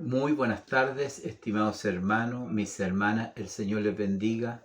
Muy buenas tardes, estimados hermanos, mis hermanas, el Señor les bendiga.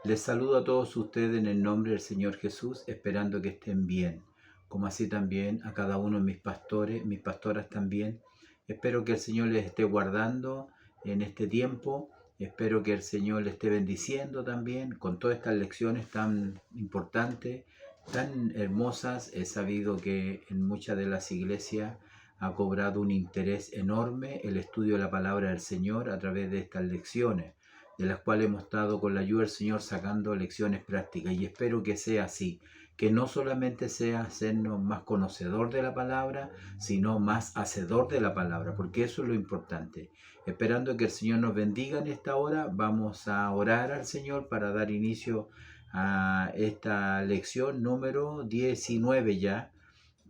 Les saludo a todos ustedes en el nombre del Señor Jesús, esperando que estén bien, como así también a cada uno de mis pastores, mis pastoras también. Espero que el Señor les esté guardando en este tiempo, espero que el Señor les esté bendiciendo también con todas estas lecciones tan importantes, tan hermosas. He sabido que en muchas de las iglesias ha cobrado un interés enorme el estudio de la palabra del Señor a través de estas lecciones, de las cuales hemos estado con la ayuda del Señor sacando lecciones prácticas, y espero que sea así, que no solamente sea hacernos más conocedor de la palabra, sino más hacedor de la palabra, porque eso es lo importante. Esperando que el Señor nos bendiga en esta hora, vamos a orar al Señor para dar inicio a esta lección número 19 ya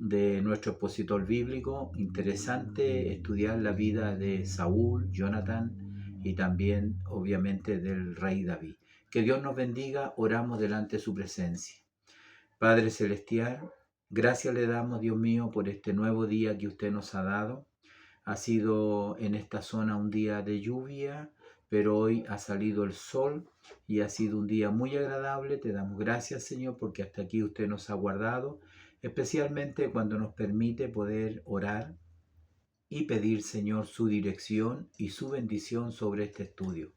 de nuestro expositor bíblico. Interesante estudiar la vida de Saúl, Jonatán y también obviamente del rey David. Que Dios nos bendiga, oramos delante de su presencia. Padre Celestial, gracias le damos, Dios mío, por este nuevo día que usted nos ha dado. Ha sido en esta zona un día de lluvia, pero hoy ha salido el sol y ha sido un día muy agradable. Te damos gracias, Señor, porque hasta aquí usted nos ha guardado, especialmente cuando nos permite poder orar y pedir, Señor, su dirección y su bendición sobre este estudio.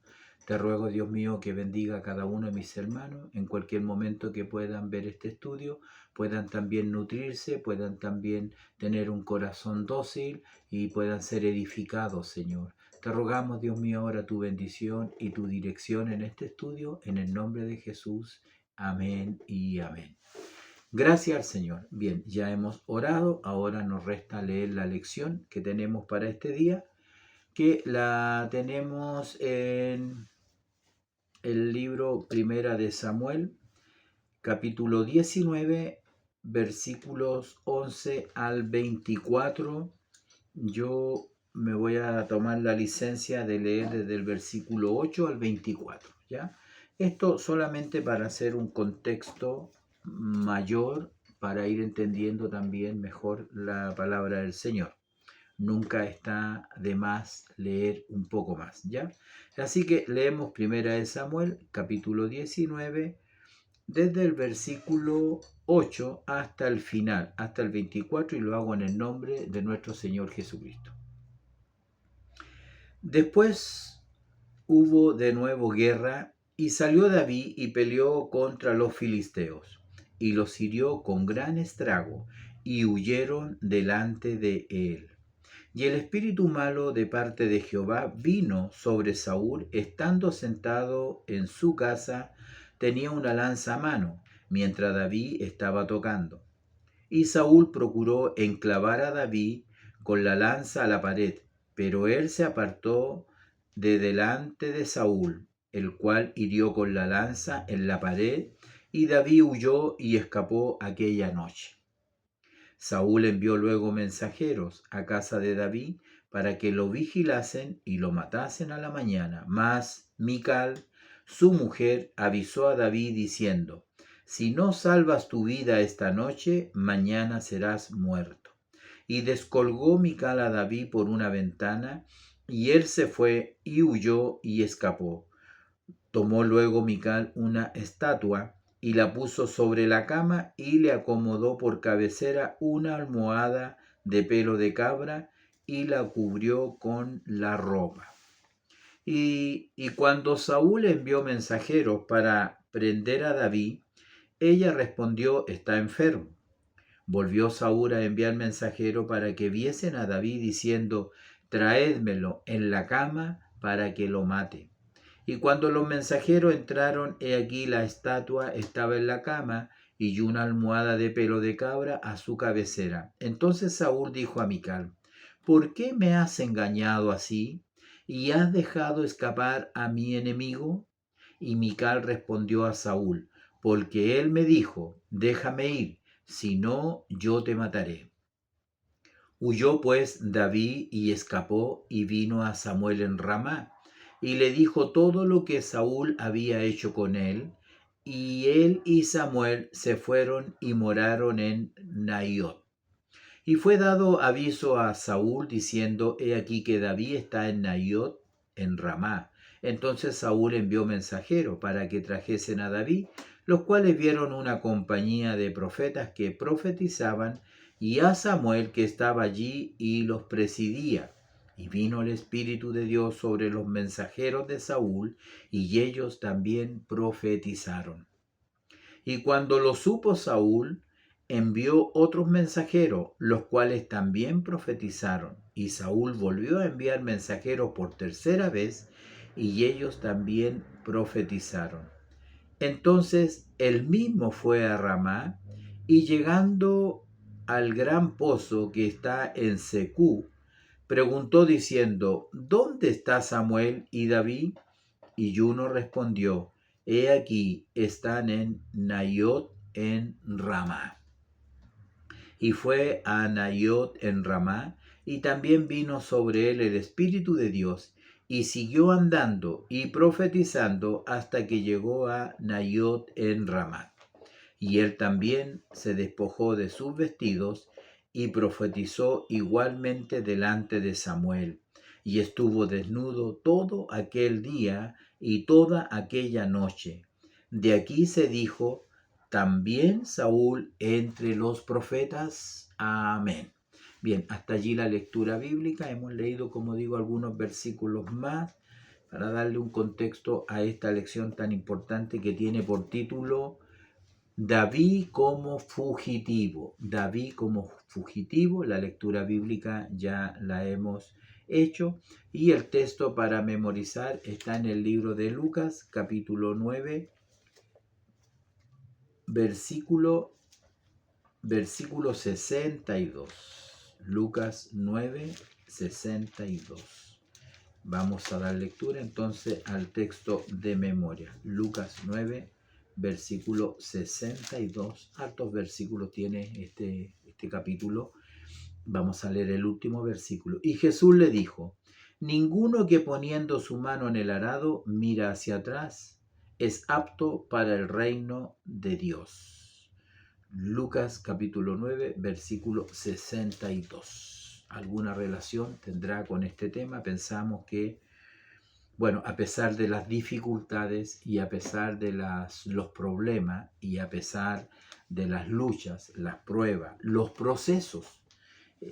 Te ruego, Dios mío, que bendiga a cada uno de mis hermanos en cualquier momento que puedan ver este estudio, puedan también nutrirse, puedan también tener un corazón dócil y puedan ser edificados, Señor. Te rogamos, Dios mío, ahora tu bendición y tu dirección en este estudio, en el nombre de Jesús. Amén y amén. Gracias al Señor. Bien, ya hemos orado, ahora nos resta leer la lección que tenemos para este día, que la tenemos en el libro Primera de Samuel, capítulo 19, versículos 11 al 24. Yo me voy a tomar la licencia de leer desde el versículo 8 al 24, ¿ya? Esto solamente para hacer un contexto mayor, para ir entendiendo también mejor la palabra del Señor. Nunca está de más leer un poco más, ¿ya? Así que leemos Primera de Samuel, capítulo 19, desde el versículo 8 hasta el final, hasta el 24, y lo hago en el nombre de nuestro Señor Jesucristo. Después hubo de nuevo guerra, y salió David y peleó contra los filisteos, y los hirió con gran estrago, y huyeron delante de él. Y el espíritu malo de parte de Jehová vino sobre Saúl, estando sentado en su casa, tenía una lanza a mano, mientras David estaba tocando. Y Saúl procuró enclavar a David con la lanza a la pared, pero él se apartó de delante de Saúl, el cual hirió con la lanza en la pared, y David huyó y escapó aquella noche. Saúl envió luego mensajeros a casa de David para que lo vigilasen y lo matasen a la mañana. Mas Mical, su mujer, avisó a David diciendo: si no salvas tu vida esta noche, mañana serás muerto. Y descolgó Mical a David por una ventana, y él se fue y huyó y escapó. Tomó luego Mical una estatua y la puso sobre la cama, y le acomodó por cabecera una almohada de pelo de cabra y la cubrió con la ropa. Y cuando Saúl envió mensajeros para prender a David, ella respondió: está enfermo. Volvió Saúl a enviar mensajeros para que viesen a David, diciendo: traédmelo en la cama para que lo mate. Y cuando los mensajeros entraron, he aquí la estatua estaba en la cama, y una almohada de pelo de cabra a su cabecera. Entonces Saúl dijo a Mical: ¿por qué me has engañado así? ¿Y has dejado escapar a mi enemigo? Y Mical respondió a Saúl: porque él me dijo: déjame ir, si no, yo te mataré. Huyó pues David y escapó, y vino a Samuel en Ramá, y le dijo todo lo que Saúl había hecho con él. Y él y Samuel se fueron y moraron en Naiot. Y fue dado aviso a Saúl diciendo, he aquí que David está en Naiot, en Ramá. Entonces Saúl envió mensajeros para que trajesen a David, los cuales vieron una compañía de profetas que profetizaban, y a Samuel que estaba allí y los presidía. Y vino el Espíritu de Dios sobre los mensajeros de Saúl, y ellos también profetizaron. Y cuando lo supo Saúl, envió otros mensajeros, los cuales también profetizaron. Y Saúl volvió a enviar mensajeros por tercera vez, y ellos también profetizaron. Entonces él mismo fue a Ramá, y llegando al gran pozo que está en Secú, preguntó diciendo, ¿dónde está Samuel y David? Y uno respondió, he aquí, están en Naiot en Ramá. Y fue a Naiot en Ramá, y también vino sobre él el Espíritu de Dios, y siguió andando y profetizando hasta que llegó a Naiot en Ramá. Y él también se despojó de sus vestidos y profetizó igualmente delante de Samuel. Y estuvo desnudo todo aquel día y toda aquella noche. De aquí se dijo, también Saúl entre los profetas. Amén. Bien, hasta allí la lectura bíblica. Hemos leído, como digo, algunos versículos más para darle un contexto a esta lección tan importante que tiene por título David como fugitivo. David como fugitivo, la lectura bíblica ya la hemos hecho y el texto para memorizar está en el libro de Lucas, capítulo 9, versículo 62. Lucas 9, 62. Vamos a dar lectura entonces al texto de memoria. Lucas 9, versículo 62. Hartos versículos tiene este capítulo. Vamos a leer el último versículo. Y Jesús le dijo, ninguno que poniendo su mano en el arado mira hacia atrás es apto para el reino de Dios. Lucas capítulo 9, versículo 62. ¿Alguna relación tendrá con este tema? Pensamos que, bueno, a pesar de las dificultades y a pesar de los problemas y a pesar de las luchas, las pruebas, los procesos,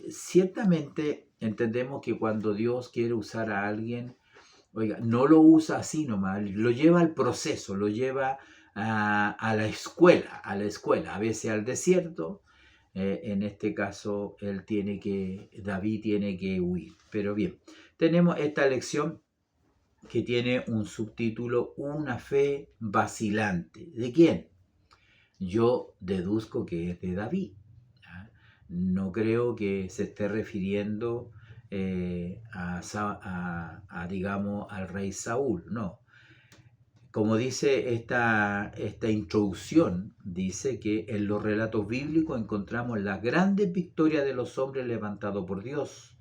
ciertamente entendemos que cuando Dios quiere usar a alguien, oiga, no lo usa así nomás, lo lleva al proceso, lo lleva a la escuela, a veces al desierto. En este caso, David tiene que huir. Pero bien, tenemos esta lección que tiene un subtítulo, una fe vacilante. ¿De quién? Yo deduzco que es de David. ¿Ya? No creo que se esté refiriendo digamos, al rey Saúl, no. Como dice esta introducción, dice que en los relatos bíblicos encontramos las grandes victorias de los hombres levantados por Dios,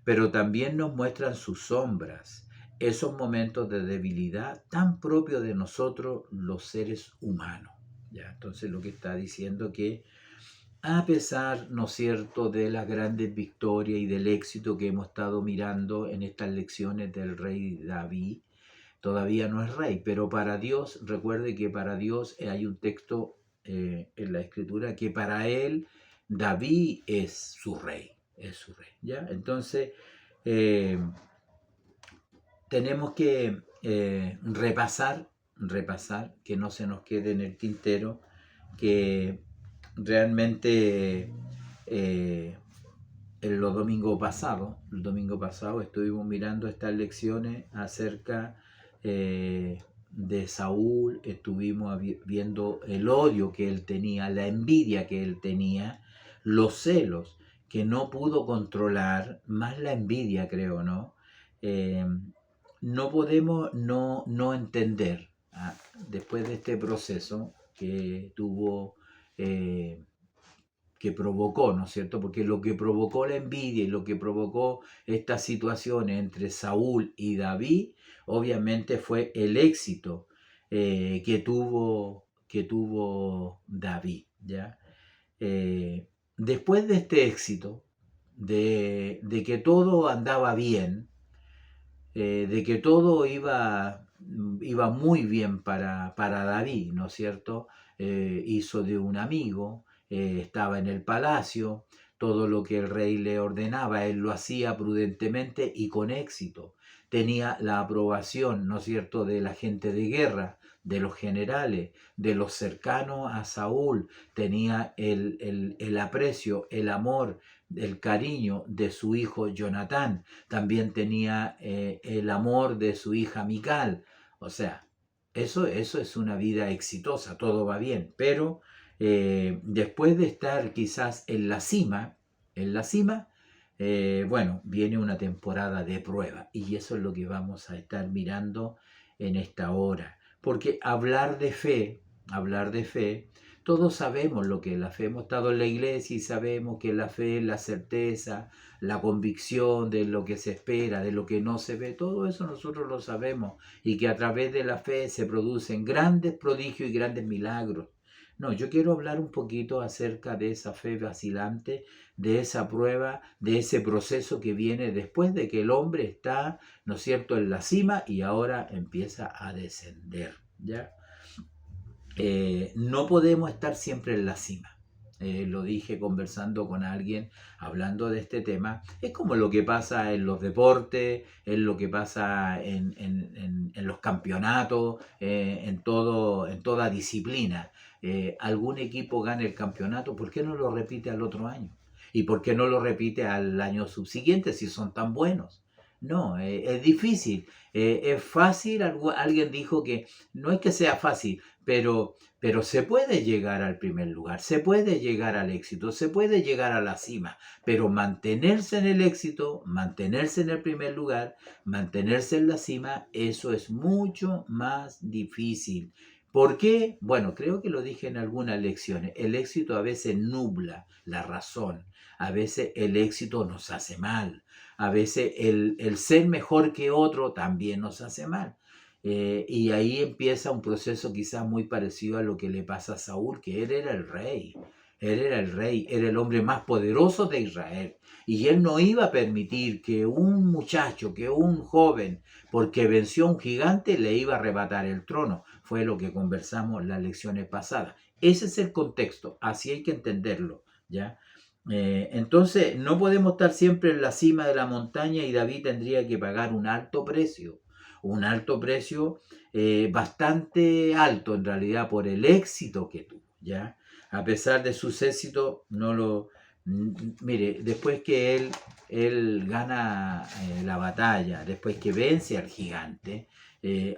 pero también nos muestran sus sombras, esos momentos de debilidad tan propios de nosotros los seres humanos. ¿Ya? Entonces lo que está diciendo que a pesar, ¿no es cierto?, de las grandes victorias y del éxito que hemos estado mirando en estas lecciones del rey David, todavía no es rey, pero para Dios, recuerde que para Dios hay un texto en la escritura que para él David es su rey, ¿ya? Entonces, tenemos que repasar, que no se nos quede en el tintero, que realmente el domingo pasado estuvimos mirando estas lecciones acerca de Saúl, estuvimos viendo el odio que él tenía, la envidia que él tenía, los celos que no pudo controlar, más la envidia creo, ¿no? No podemos no entender, después de este proceso que tuvo, que provocó, ¿no es cierto? Porque lo que provocó la envidia y lo que provocó estas situaciones entre Saúl y David, obviamente fue el éxito que tuvo David, ¿ya? después de este éxito, de que todo andaba bien, de que todo iba muy bien para David, ¿no es cierto? Hizo de un amigo, estaba en el palacio, todo lo que el rey le ordenaba, él lo hacía prudentemente y con éxito. Tenía la aprobación, ¿no es cierto?, de la gente de guerra, de los generales, de los cercanos a Saúl, tenía el aprecio, el amor, el cariño de su hijo Jonatán, también tenía el amor de su hija Mical. O sea, eso es una vida exitosa, todo va bien, pero después de estar quizás en la cima, bueno, viene una temporada de prueba y eso es lo que vamos a estar mirando en esta hora. Porque hablar de fe, todos sabemos lo que es la fe. Hemos estado en la iglesia y sabemos que la fe es la certeza, la convicción de lo que se espera, de lo que no se ve. Todo eso nosotros lo sabemos y que a través de la fe se producen grandes prodigios y grandes milagros. No, yo quiero hablar un poquito acerca de esa fe vacilante, de esa prueba, de ese proceso que viene después de que el hombre está, ¿no es cierto?, en la cima y ahora empieza a descender, ¿ya? No podemos estar siempre en la cima. Lo dije conversando con alguien, hablando de este tema. Es como lo que pasa en los deportes, es lo que pasa en los campeonatos, en toda disciplina. Algún equipo gana el campeonato, ¿por qué no lo repite al otro año? ¿Y por qué no lo repite al año subsiguiente si son tan buenos? No, es difícil. Es fácil, alguien dijo que no es que sea fácil, pero se puede llegar al primer lugar, se puede llegar al éxito, se puede llegar a la cima, pero mantenerse en el éxito, mantenerse en el primer lugar, mantenerse en la cima, eso es mucho más difícil. ¿Por qué? Bueno, creo que lo dije en algunas lecciones. El éxito a veces nubla la razón, a veces el éxito nos hace mal, a veces el ser mejor que otro también nos hace mal. Y ahí empieza un proceso quizás muy parecido a lo que le pasa a Saúl, que él era el rey, él era el rey, era el hombre más poderoso de Israel. Y él no iba a permitir que un muchacho, que un joven, porque venció a un gigante, le iba a arrebatar el trono. Fue lo que conversamos en las lecciones pasadas. Ese es el contexto, así hay que entenderlo, ¿ya? Entonces, no podemos estar siempre en la cima de la montaña y David tendría que pagar un alto precio, bastante alto en realidad por el éxito que tuvo, ¿ya? A pesar de sus éxitos, no lo... Mire, después que él gana la batalla, después que vence al gigante,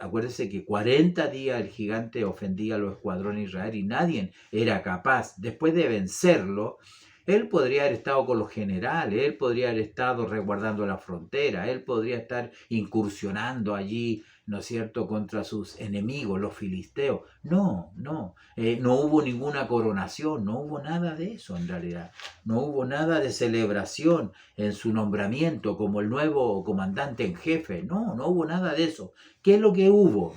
acuérdese que 40 días el gigante ofendía a los escuadrones de Israel y nadie era capaz, después de vencerlo, él podría haber estado con los generales, él podría haber estado resguardando la frontera, él podría estar incursionando allí, ¿no es cierto?, contra sus enemigos, los filisteos. No hubo ninguna coronación, no hubo nada de eso en realidad. No hubo nada de celebración en su nombramiento como el nuevo comandante en jefe. No hubo nada de eso. ¿Qué es lo que hubo?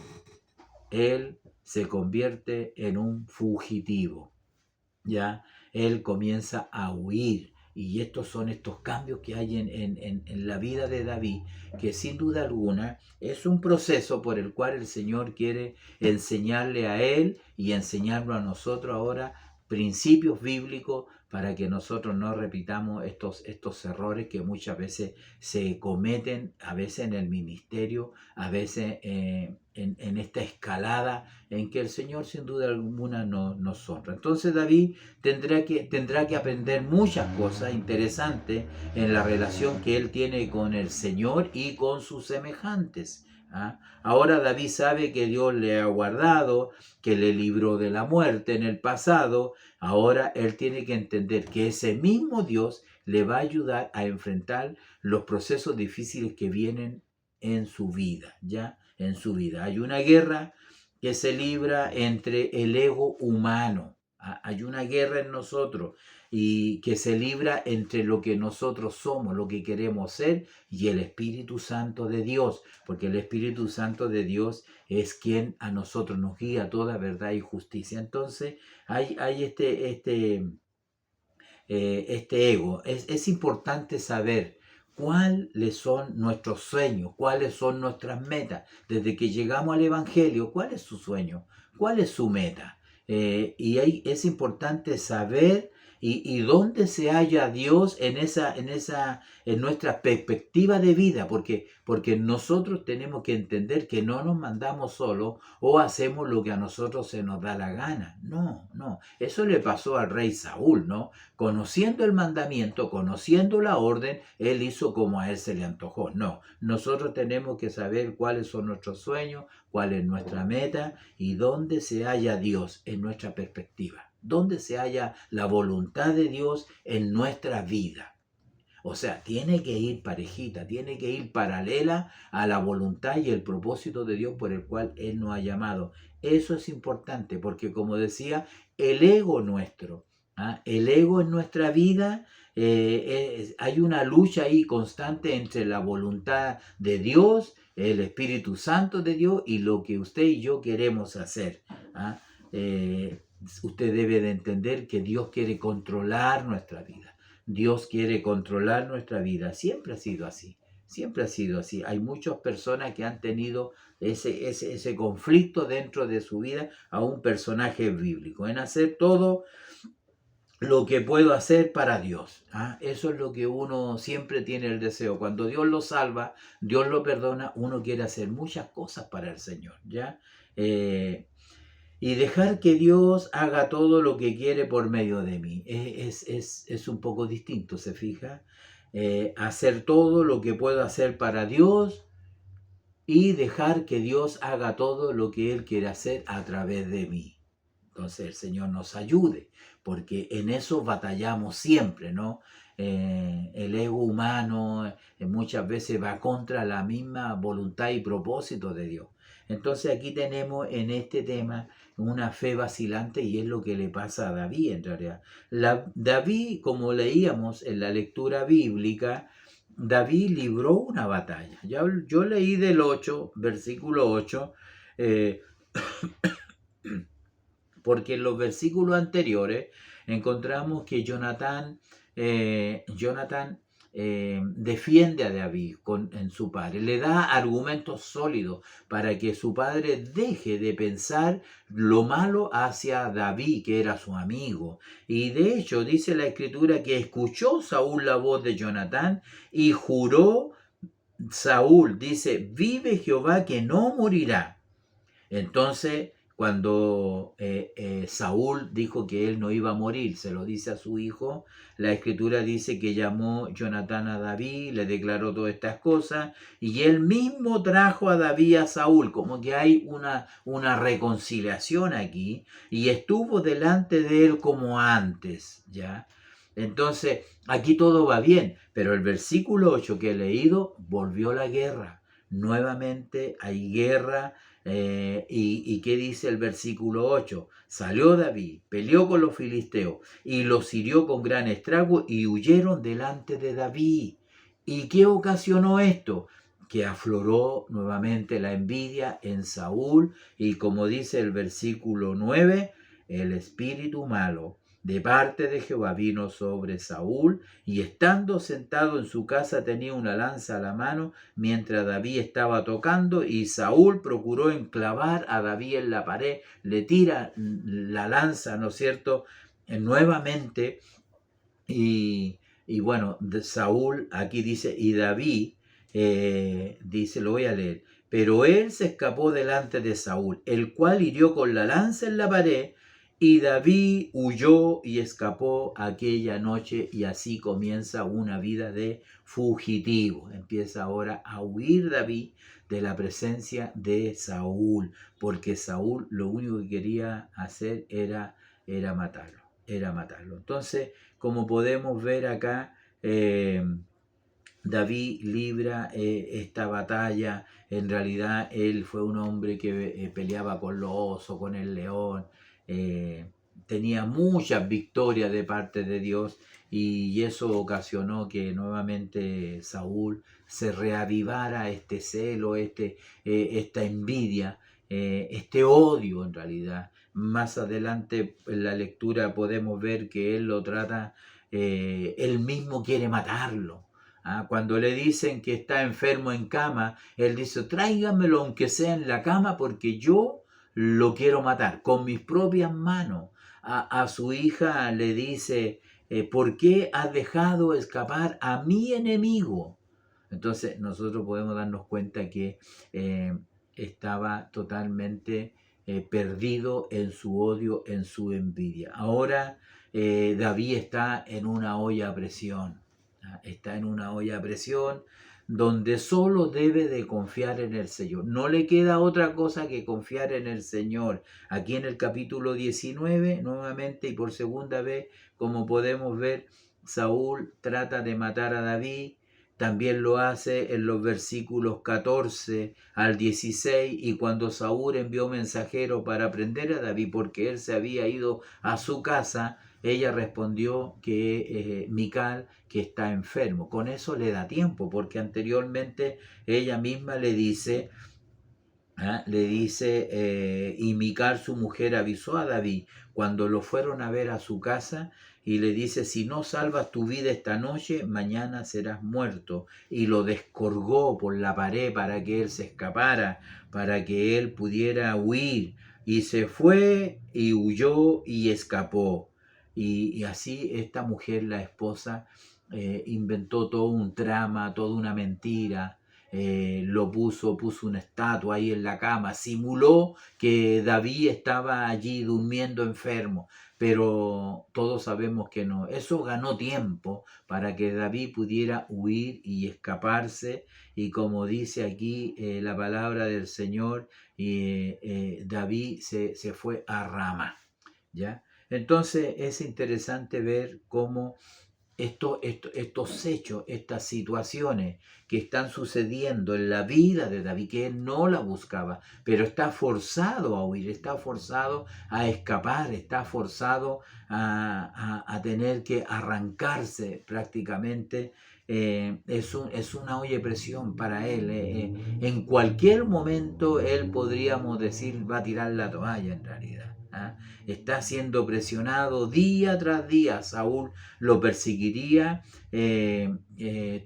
Él se convierte en un fugitivo, ¿ya? Él comienza a huir. Y estos son estos cambios que hay en la vida de David, que sin duda alguna es un proceso por el cual el Señor quiere enseñarle a él y enseñarlo a nosotros ahora principios bíblicos para que nosotros no repitamos estos errores que muchas veces se cometen, a veces en el ministerio, a veces en esta escalada en que el Señor sin duda alguna nos honra. Entonces David tendrá que aprender muchas cosas interesantes en la relación que él tiene con el Señor y con sus semejantes. ¿Ah? Ahora David sabe que Dios le ha guardado, que le libró de la muerte en el pasado. Ahora él tiene que entender que ese mismo Dios le va a ayudar a enfrentar los procesos difíciles que vienen en su vida, ¿ya? En su vida. Hay una guerra que se libra entre el ego humano. Hay una guerra en nosotros y que se libra entre lo que nosotros somos, lo que queremos ser y el Espíritu Santo de Dios, porque el Espíritu Santo de Dios es quien a nosotros nos guía a toda verdad y justicia. Entonces hay este ego. Es importante saber cuáles son nuestros sueños, cuáles son nuestras metas. Desde que llegamos al Evangelio, ¿cuál es su sueño? ¿Cuál es su meta? Y ahí es importante saber y dónde se halla Dios en nuestra perspectiva de vida, porque nosotros tenemos que entender que no nos mandamos solos o hacemos lo que a nosotros se nos da la gana. No, no. Eso le pasó al rey Saúl, ¿no? Conociendo el mandamiento, conociendo la orden, él hizo como a él se le antojó. No, nosotros tenemos que saber cuáles son nuestros sueños, cuál es nuestra meta y dónde se halla Dios en nuestra perspectiva, dónde se halla la voluntad de Dios en nuestra vida. O sea, tiene que ir parejita, tiene que ir paralela a la voluntad y el propósito de Dios por el cual Él nos ha llamado. Eso es importante porque, como decía, el ego nuestro, el ego en nuestra vida, hay una lucha ahí constante entre la voluntad de Dios, el Espíritu Santo de Dios y lo que usted y yo queremos hacer. ¿Ah? Usted debe de entender que Dios quiere controlar nuestra vida. Dios quiere controlar nuestra vida. Siempre ha sido así. Siempre ha sido así. Hay muchas personas que han tenido ese conflicto dentro de su vida a un personaje bíblico, en hacer todo lo que puedo hacer para Dios. Eso es lo que uno siempre tiene el deseo. Cuando Dios lo salva, Dios lo perdona, uno quiere hacer muchas cosas para el Señor, ¿ya? Y dejar que Dios haga todo lo que quiere por medio de mí. Es un poco distinto, ¿se fija? Hacer todo lo que puedo hacer para Dios y dejar que Dios haga todo lo que Él quiere hacer a través de mí. Entonces el Señor nos ayude, porque en eso batallamos siempre, ¿no? El ego humano muchas veces va contra la misma voluntad y propósito de Dios. Entonces aquí tenemos en este tema una fe vacilante y es lo que le pasa a David en realidad. David, como leíamos en la lectura bíblica, David libró una batalla. Yo leí del 8, versículo 8, porque en los versículos anteriores encontramos que Jonatán defiende a David en su padre, le da argumentos sólidos para que su padre deje de pensar lo malo hacia David, que era su amigo. Y de hecho dice la escritura que escuchó Saúl la voz de Jonatán y juró Saúl, dice, vive Jehová que no morirá. Entonces, cuando Saúl dijo que él no iba a morir, se lo dice a su hijo, la escritura dice que llamó Jonatán a David, le declaró todas estas cosas, y él mismo trajo a David a Saúl, como que hay una reconciliación aquí, y estuvo delante de él como antes, ¿ya? Entonces, aquí todo va bien, pero el versículo 8 que he leído, volvió la guerra. Nuevamente hay guerra. ¿Y qué dice el versículo 8? Salió David, peleó con los filisteos y los hirió con gran estrago y huyeron delante de David. ¿Y qué ocasionó esto? Que afloró nuevamente la envidia en Saúl y, como dice el versículo 9, el espíritu malo de parte de Jehová vino sobre Saúl, y estando sentado en su casa tenía una lanza a la mano mientras David estaba tocando, y Saúl procuró enclavar a David en la pared, le tira la lanza, ¿no es cierto?, nuevamente, y bueno, Saúl aquí dice, y David, dice, lo voy a leer, pero él se escapó delante de Saúl, el cual hirió con la lanza en la pared, y David huyó y escapó aquella noche, y así comienza una vida de fugitivo. Empieza ahora a huir David de la presencia de Saúl, porque Saúl lo único que quería hacer era matarlo, Entonces, como podemos ver acá, David libra esta batalla. En realidad él fue un hombre que peleaba con los osos, con el león, tenía muchas victorias de parte de Dios, y eso ocasionó que nuevamente Saúl se reavivara este celo, esta envidia, este odio en realidad. Más adelante en la lectura podemos ver que él lo trata él mismo quiere matarlo. Cuando le dicen que está enfermo en cama, él dice, tráigamelo aunque sea en la cama porque yo lo quiero matar con mis propias manos. A su hija le dice, ¿por qué has dejado escapar a mi enemigo? Entonces nosotros podemos darnos cuenta que estaba totalmente perdido en su odio, en su envidia. Ahora David está en una olla a presión. Está en una olla a presión donde solo debe de confiar en el Señor. No le queda otra cosa que confiar en el Señor. Aquí en el capítulo 19, nuevamente y por segunda vez, como podemos ver, Saúl trata de matar a David. También lo hace en los versículos 14 al 16, y cuando Saúl envió mensajero para prender a David porque él se había ido a su casa, ella respondió que Mical, que está enfermo. Con eso le da tiempo, porque anteriormente ella misma le dice, y Mical su mujer avisó a David cuando lo fueron a ver a su casa, y le dice, si no salvas tu vida esta noche, mañana serás muerto. Y lo descolgó por la pared para que él se escapara, para que él pudiera huir. Y se fue y huyó y escapó. Y así esta mujer, la esposa, inventó todo un trama, toda una mentira. Puso una estatua ahí en la cama, simuló que David estaba allí durmiendo enfermo, pero todos sabemos que no. Eso ganó tiempo para que David pudiera huir y escaparse, y como dice aquí la palabra del Señor, David se fue a Rama, ¿ya? Entonces es interesante ver cómo estos hechos, estas situaciones que están sucediendo en la vida de David, que él no la buscaba, pero está forzado a huir, está forzado a escapar, está forzado a tener que arrancarse prácticamente. Es una olla de presión para él. En cualquier momento él, podríamos decir, va a tirar la toalla en realidad. Está siendo presionado día tras día. Saúl lo perseguiría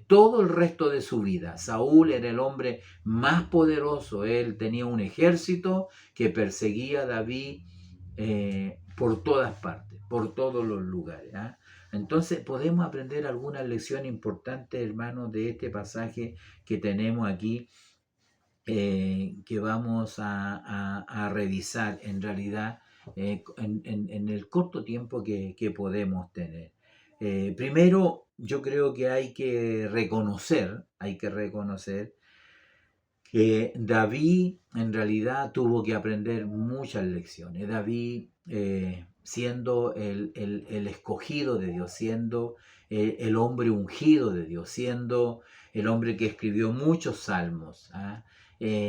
todo el resto de su vida. Saúl era el hombre más poderoso. Él tenía un ejército que perseguía a David por todas partes, por todos los lugares. Entonces podemos aprender algunas lecciones importantes, hermanos, de este pasaje que tenemos aquí, que vamos a revisar en realidad en el corto tiempo que podemos tener. Primero, yo creo que hay que reconocer que David en realidad tuvo que aprender muchas lecciones. David, siendo el escogido de Dios, siendo el hombre ungido de Dios, siendo el hombre que escribió muchos salmos,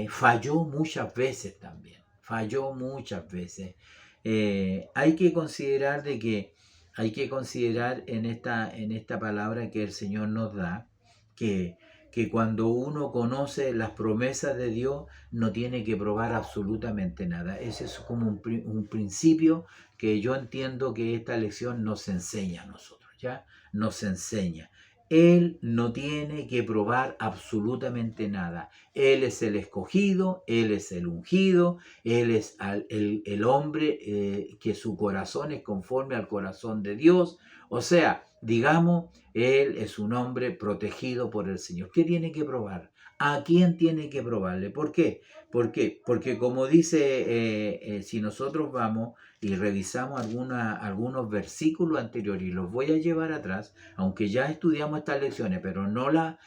falló muchas veces también, falló muchas veces. Hay que considerar en esta palabra que el Señor nos da, que cuando uno conoce las promesas de Dios no tiene que probar absolutamente nada. Ese es como un principio que yo entiendo que esta lección nos enseña a nosotros, ¿ya? Nos enseña. Él no tiene que probar absolutamente nada. Él es el escogido, Él es el ungido, Él es el hombre que su corazón es conforme al corazón de Dios. O sea, digamos, Él es un hombre protegido por el Señor. ¿Qué tiene que probar? ¿A quién tiene que probarle? ¿Por qué? Porque como dice, si nosotros vamos y revisamos algunos versículos anteriores, y los voy a llevar atrás, aunque ya estudiamos estas lecciones, pero no las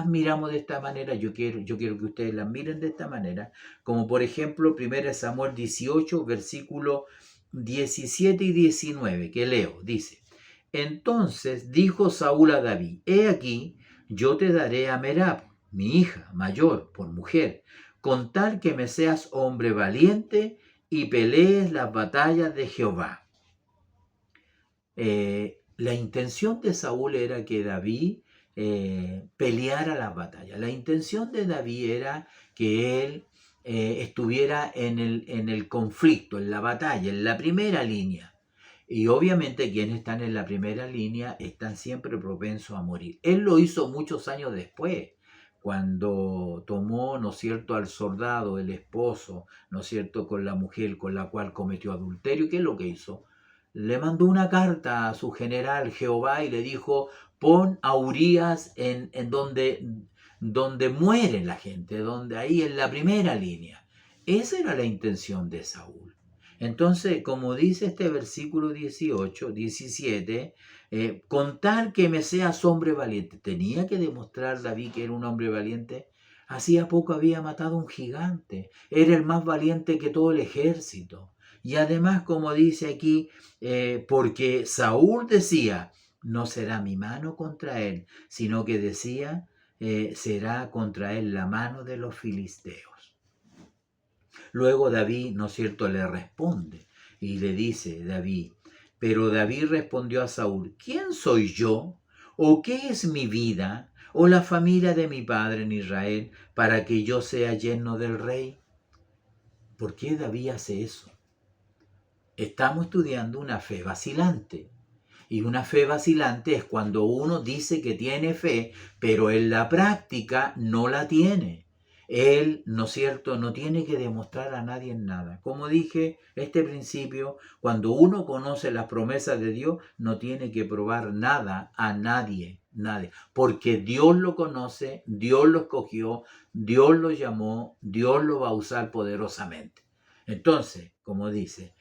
miramos de esta manera. Yo quiero que ustedes las miren de esta manera, como por ejemplo 1 Samuel 18, versículos 17 y 19, que leo, dice: entonces dijo Saúl a David: he aquí, yo te daré a Merab, mi hija mayor, por mujer, con tal que me seas hombre valiente y pelees las batallas de Jehová. La intención de Saúl era que David peleara las batallas. La intención de David era que él estuviera en el conflicto, en la batalla, en la primera línea. Y obviamente quienes están en la primera línea están siempre propensos a morir. Él lo hizo muchos años después, cuando tomó, ¿no es cierto?, al soldado, el esposo, ¿no es cierto?, con la mujer con la cual cometió adulterio. ¿Qué es lo que hizo? Le mandó una carta a su general Jehová y le dijo, pon a Urías en donde muere la gente, donde ahí en la primera línea. Esa era la intención de Saúl. Entonces, como dice este versículo 18, 17, con tal que me seas hombre valiente, tenía que demostrar David que era un hombre valiente. Hacía poco había matado a un gigante, era el más valiente que todo el ejército. Y además, como dice aquí, porque Saúl decía, no será mi mano contra él, sino que decía, será contra él la mano de los filisteos. Luego David, ¿no es cierto?, le responde y le dice David, pero David respondió a Saúl, ¿quién soy yo? ¿O qué es mi vida? ¿O la familia de mi padre en Israel para que yo sea yerno del rey? ¿Por qué David hace eso? Estamos estudiando una fe vacilante. Y una fe vacilante es cuando uno dice que tiene fe, pero en la práctica no la tiene. Él, ¿no es cierto?, no tiene que demostrar a nadie nada. Como dije, este principio, cuando uno conoce las promesas de Dios, no tiene que probar nada a nadie, nadie. Porque Dios lo conoce, Dios lo escogió, Dios lo llamó, Dios lo va a usar poderosamente. Entonces, como dice,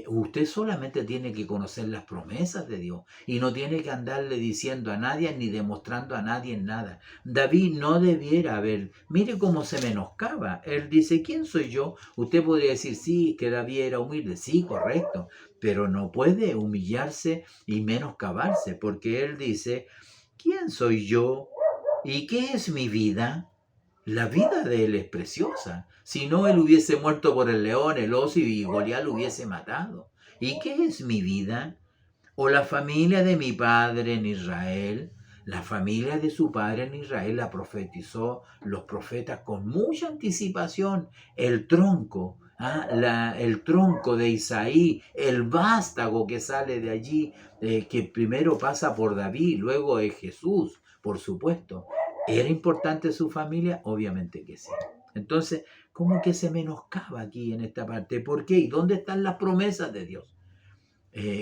usted solamente tiene que conocer las promesas de Dios y no tiene que andarle diciendo a nadie ni demostrando a nadie nada. David no debiera haber, mire cómo se menoscaba. Él dice, ¿quién soy yo? Usted podría decir, sí, que David era humilde, sí, correcto, pero no puede humillarse y menoscabarse porque él dice, ¿quién soy yo? ¿Y qué es mi vida? La vida de él es preciosa. Si no, él hubiese muerto por el león, el oso y Goliat lo hubiese matado. ¿Y qué es mi vida? ¿O la familia de mi padre en Israel? La familia de su padre en Israel la profetizó los profetas con mucha anticipación. El tronco, el tronco de Isaí, el vástago que sale de allí, que primero pasa por David, luego es Jesús, por supuesto. ¿Era importante su familia? Obviamente que sí. Entonces, ¿cómo que se menoscaba aquí en esta parte? ¿Por qué? ¿Y dónde están las promesas de Dios?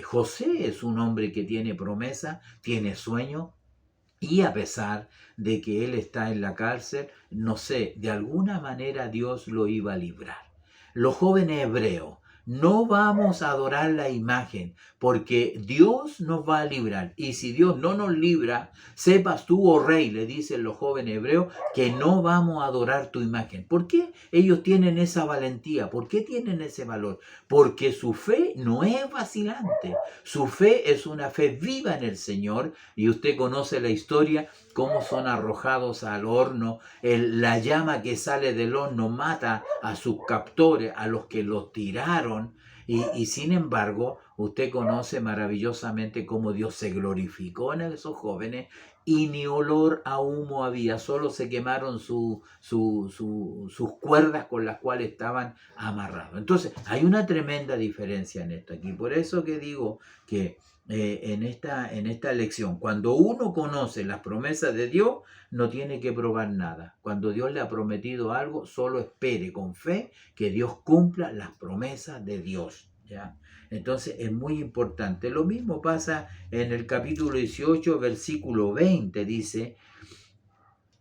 José es un hombre que tiene promesa, tiene sueño, y a pesar de que él está en la cárcel, no sé, de alguna manera Dios lo iba a librar. Los jóvenes hebreos, no vamos a adorar la imagen, porque Dios nos va a librar. Y si Dios no nos libra, sepas tú, oh rey, le dicen los jóvenes hebreos, que no vamos a adorar tu imagen. ¿Por qué ellos tienen esa valentía? ¿Por qué tienen ese valor? Porque su fe no es vacilante. Su fe es una fe viva en el Señor. Y usted conoce la historia, cómo son arrojados al horno. La llama que sale del horno mata a sus captores, a los que los tiraron. Y sin embargo, usted conoce maravillosamente cómo Dios se glorificó en esos jóvenes y ni olor a humo había, solo se quemaron sus cuerdas con las cuales estaban amarrados. Entonces, hay una tremenda diferencia en esto aquí. Por eso que digo que en esta lección, cuando uno conoce las promesas de Dios, no tiene que probar nada. Cuando Dios le ha prometido algo, solo espere con fe que Dios cumpla las promesas de Dios, ¿ya? Entonces es muy importante. Lo mismo pasa en el capítulo 18, versículo 20, dice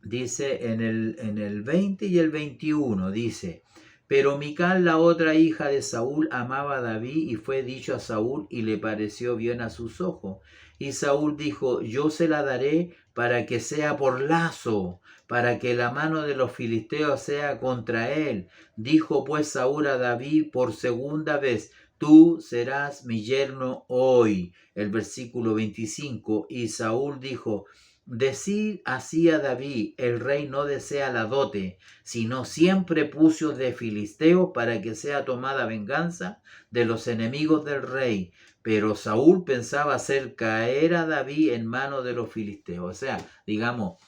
en el 20 y el 21, dice, pero Mical, la otra hija de Saúl, amaba a David y fue dicho a Saúl y le pareció bien a sus ojos. Y Saúl dijo, yo se la daré para que sea por lazo, para que la mano de los filisteos sea contra él. Dijo pues Saúl a David por segunda vez, tú serás mi yerno hoy. El versículo 25, y Saúl dijo, decid así a David, el rey no desea la dote, sino siempre pucios de filisteos para que sea tomada venganza de los enemigos del rey. Pero Saúl pensaba hacer caer a David en manos de los filisteos. O sea, digamos,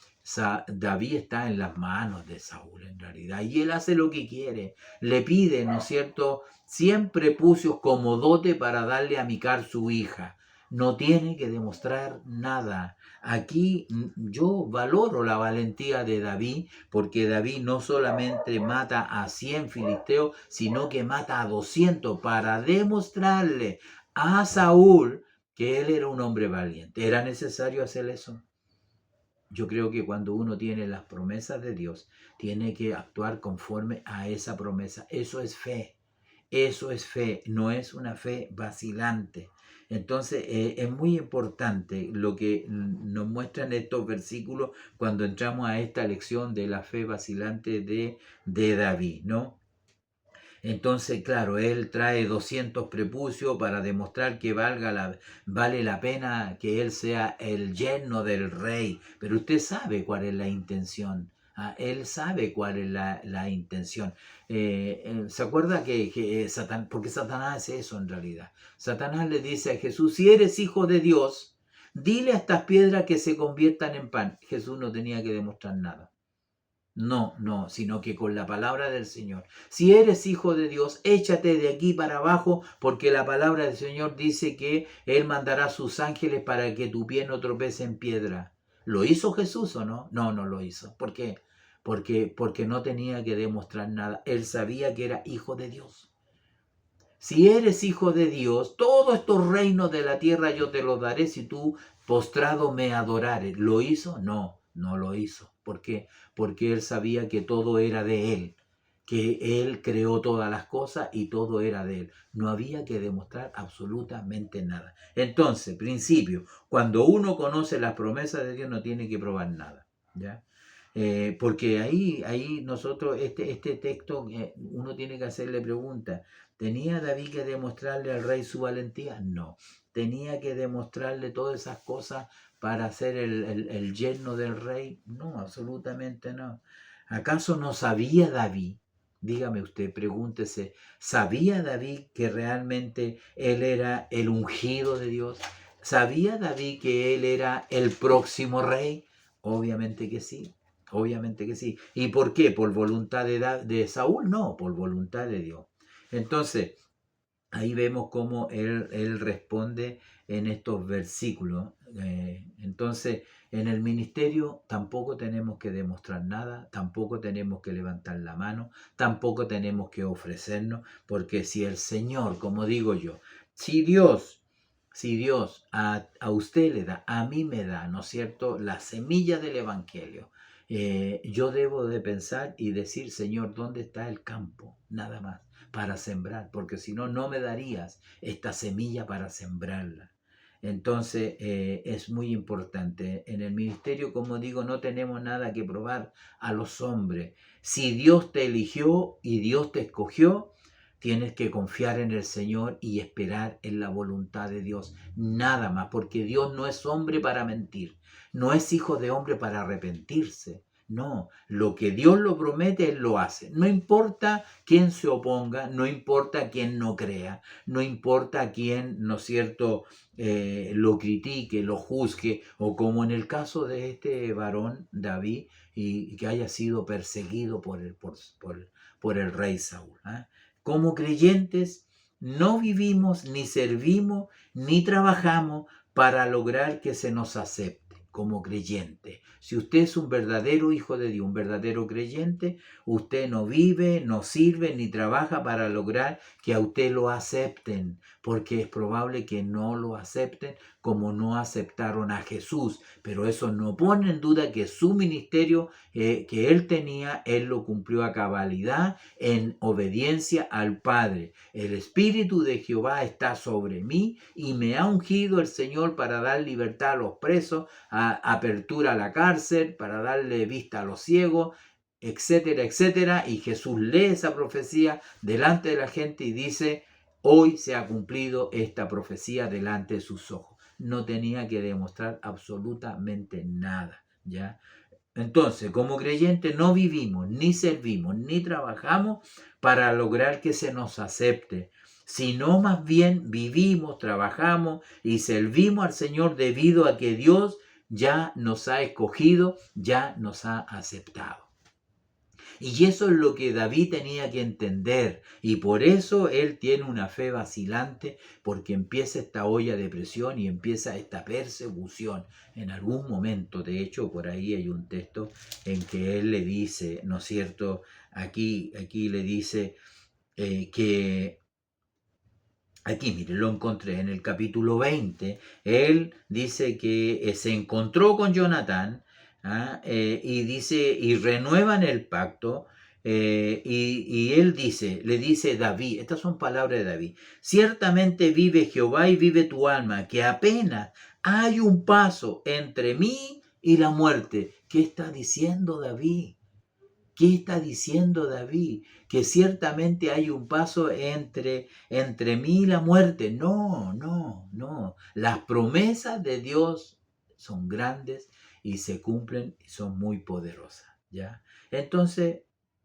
David está en las manos de Saúl en realidad, y él hace lo que quiere, le pide, ¿no es cierto?, 100 prepucios como dote para darle a Mical su hija. No tiene que demostrar nada. Aquí yo valoro la valentía de David, porque David no solamente mata a 100 filisteos, sino que mata a 200 para demostrarle a Saúl que él era un hombre valiente. ¿Era necesario hacer eso? Yo creo que cuando uno tiene las promesas de Dios, tiene que actuar conforme a esa promesa. Eso es fe. Eso es fe, no es una fe vacilante. Entonces es muy importante lo que nos muestran estos versículos cuando entramos a esta lección de la fe vacilante de David, ¿no? Entonces, claro, él trae 200 prepucios para demostrar que vale la pena que él sea el yerno del rey. Pero usted sabe cuál es la intención. Él sabe cuál es la intención. ¿Se acuerda que Satanás, porque Satanás hace eso en realidad? Satanás le dice a Jesús, si eres hijo de Dios, dile a estas piedras que se conviertan en pan. Jesús no tenía que demostrar nada. No, sino que con la palabra del Señor. Si eres hijo de Dios, échate de aquí para abajo, porque la palabra del Señor dice que Él mandará a sus ángeles para que tu pie no tropece en piedra. ¿Lo hizo Jesús o no? No, no lo hizo. ¿Por qué? Porque no tenía que demostrar nada. Él sabía que era hijo de Dios. Si eres hijo de Dios, todos estos reinos de la tierra yo te los daré si tú postrado me adorares. ¿Lo hizo? No, no lo hizo. ¿Por qué? Porque él sabía que todo era de él, que él creó todas las cosas y todo era de él. No había que demostrar absolutamente nada. Entonces, principio, cuando uno conoce las promesas de Dios no tiene que probar nada, ¿ya? Porque ahí nosotros, este texto, uno tiene que hacerle preguntas. ¿Tenía David que demostrarle al rey su valentía? No. ¿Tenía que demostrarle todas esas cosas para ser el yerno del rey? No, absolutamente no. ¿Acaso no sabía David? Dígame usted, pregúntese, ¿sabía David que realmente él era el ungido de Dios? ¿Sabía David que él era el próximo rey? Obviamente que sí. Obviamente que sí. ¿Y por qué? ¿Por voluntad de Saúl? No, por voluntad de Dios. Entonces, ahí vemos cómo él responde en estos versículos. Entonces, en el ministerio tampoco tenemos que demostrar nada, tampoco tenemos que levantar la mano, tampoco tenemos que ofrecernos, porque si el Señor, como digo yo, si Dios a usted le da, a mí me da, ¿no es cierto?, la semilla del Evangelio. Yo debo de pensar y decir, Señor, ¿dónde está el campo? Nada más, para sembrar, porque si no, no me darías esta semilla para sembrarla. Entonces, es muy importante. En el ministerio, como digo, no tenemos nada que probar a los hombres. Si Dios te eligió y Dios te escogió, tienes que confiar en el Señor y esperar en la voluntad de Dios. Nada más, porque Dios no es hombre para mentir. No es hijo de hombre para arrepentirse. No, lo que Dios lo promete, Él lo hace. No importa quién se oponga, no importa quién no crea, no importa quién, ¿no es cierto?, lo critique, lo juzgue, o como en el caso de este varón, David, y que haya sido perseguido por el rey Saúl. Como creyentes, no vivimos, ni servimos, ni trabajamos para lograr que se nos acepte como creyente. Si usted es un verdadero hijo de Dios, un verdadero creyente, usted no vive, no sirve, ni trabaja para lograr que a usted lo acepten, porque es probable que no lo acepten como no aceptaron a Jesús. Pero eso no pone en duda que su ministerio que él tenía, él lo cumplió a cabalidad en obediencia al Padre. El Espíritu de Jehová está sobre mí y me ha ungido el Señor para dar libertad a los presos, apertura a la cárcel, para darle vista a los ciegos, etcétera, etcétera. Y Jesús lee esa profecía delante de la gente y dice, hoy se ha cumplido esta profecía delante de sus ojos. No tenía que demostrar absolutamente nada, ¿ya? Entonces, como creyentes no vivimos, ni servimos, ni trabajamos para lograr que se nos acepte, sino más bien vivimos, trabajamos y servimos al Señor debido a que Dios ya nos ha escogido, ya nos ha aceptado. Y eso es lo que David tenía que entender. Y por eso él tiene una fe vacilante, porque empieza esta olla de presión y empieza esta persecución. En algún momento, de hecho, por ahí hay un texto en que él le dice, ¿no es cierto? Aquí le dice que... Aquí, mire, lo encontré en el capítulo 20. Él dice que se encontró con Jonatán, y dice, y renuevan el pacto, y él dice, le dice David, estas son palabras de David, ciertamente vive Jehová y vive tu alma, que apenas hay un paso entre mí y la muerte. ¿Qué está diciendo David? ¿Qué está diciendo David? Que ciertamente hay un paso entre mí y la muerte. No, no, no. Las promesas de Dios son grandes y se cumplen y son muy poderosas, ¿ya? Entonces,